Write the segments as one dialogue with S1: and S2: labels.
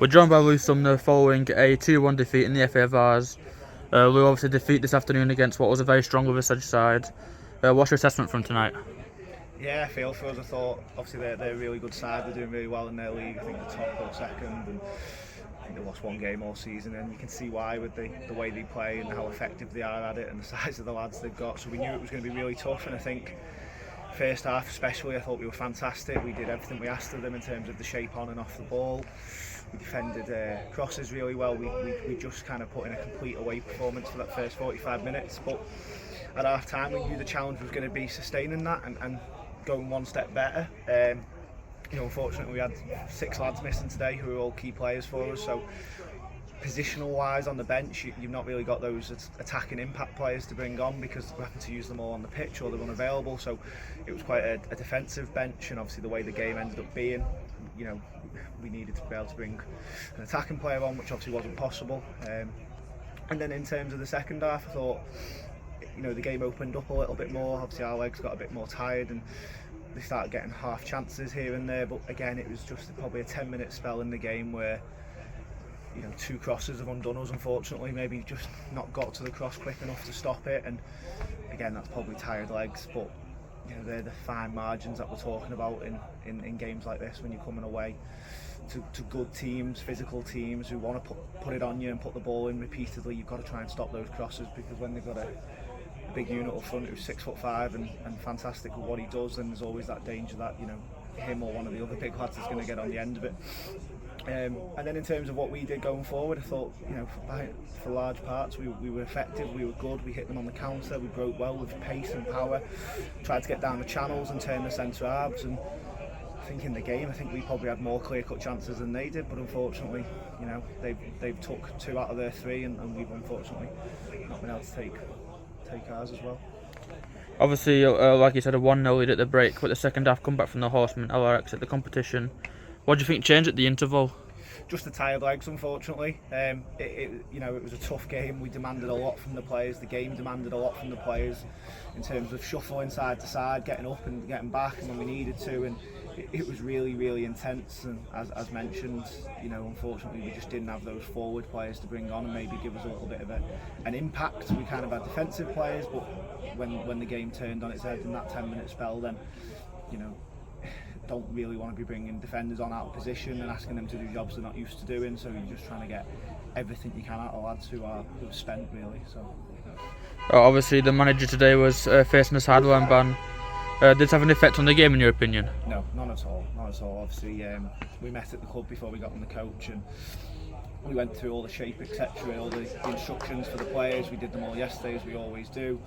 S1: We're joined by Lew Sumner following a 2-1 defeat in the FA Vase. Lew, obviously defeat this afternoon against what was a very strong Liversedge side. What's your assessment from tonight?
S2: Yeah, I feel for us. I thought obviously they're a really good side. They're doing really well in their league. I think they're top or second, and I think they lost one game all season. And you can see why with the way they play and how effective they are at it, and the size of the lads they've got. So we knew it was going to be really tough. And I think first half especially, I thought we were fantastic. We did everything we asked of them in terms of the shape on and off the ball. We defended crosses really well. We just kind of put in a complete away performance for that first 45 minutes. But at half time, we knew the challenge was going to be sustaining that and going one step better. Unfortunately, we had 6 lads missing today who are all key players for us. So positional wise on the bench, you've not really got those attacking impact players to bring on because we're having to use them all on the pitch or they're unavailable. So it was quite a defensive bench, and obviously the way the game ended up being, we needed to be able to bring an attacking player on, which obviously wasn't possible. And then in terms of the second half, I thought the game opened up a little bit more. Obviously our legs got a bit more tired and they started getting half chances here and there, but again it was just probably a 10-minute spell in the game where 2 crosses have undone us, unfortunately. Maybe just not got to the cross quick enough to stop it, and again that's probably tired legs, but they're the fine margins that we're talking about in games like this when you're coming away to good teams, physical teams who want to put it on you and put the ball in repeatedly. You've got to try and stop those crosses, because when they've got a big unit up front who's 6'5" and fantastic with what he does, then there's always that danger that him or one of the other big lads is going to get on the end of it. And then in terms of what we did going forward, I thought for large parts we were effective, we were good, we hit them on the counter, we broke well with pace and power, tried to get down the channels and turn the centre halves, and I think in the game we probably had more clear-cut chances than they did, but unfortunately they've took 2 out of their 3 and we've unfortunately not been able to take ours as well.
S1: Obviously, like you said, a 1-0 lead at the break, but the second half come back from the Horsemen, LRX at the competition. What do you think changed at the interval?
S2: Just the tired legs, unfortunately. It was a tough game. We demanded a lot from the players. The game demanded a lot from the players in terms of shuffling side to side, getting up and getting back, and when we needed to. And it was really, really intense. And as mentioned, unfortunately, we just didn't have those forward players to bring on and maybe give us a little bit of an impact. We kind of had defensive players, but when the game turned on its head in that 10-minute spell, then don't really want to be bringing defenders on out of position and asking them to do jobs they're not used to doing. So you're just trying to get everything you can out of lads who are spent, really. So
S1: obviously the manager today was facing a sideline ban. Did it have an effect on the game in your opinion?
S2: No, none at all. Obviously we met at the club before we got on the coach, and we went through all the shape, etc., all the instructions for the players. We did them all yesterday, as we always do.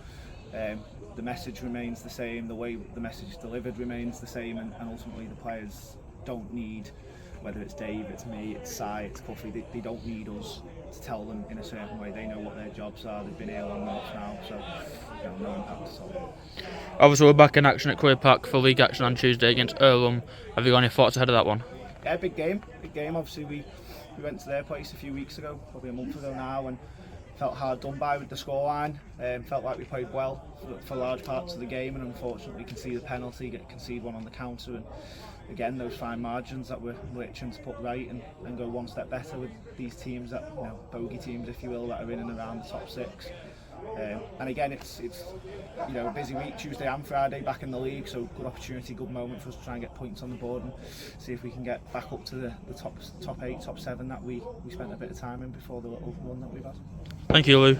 S2: The message remains the same, the way the message is delivered remains the same, and ultimately the players don't need, whether it's Dave, it's me, it's Si, it's Cuffy, they don't need us to tell them in a certain way. They know what their jobs are, they've been here long enough now, so no impact at all.
S1: Obviously we're back in action at 𝐿𝐴 Park for league action on Tuesday against 𝐿𝐴. Have you got any thoughts ahead of that one?
S2: Yeah, big game. Obviously we went to their place a few weeks ago, probably a month ago now, and felt hard done by with the scoreline. Felt like we played well for large parts of the game, and unfortunately conceded a penalty, concede one on the counter, and again those fine margins that we're itching to put right and go one step better with these teams that bogey teams, if you will, that are in and around the top 6. And again it's a busy week, Tuesday and Friday back in the league, so good opportunity, good moment for us to try and get points on the board and see if we can get back up to the top 8, top 7 that we spent a bit of time in before the little run that we've had.
S1: Thank you, Lew.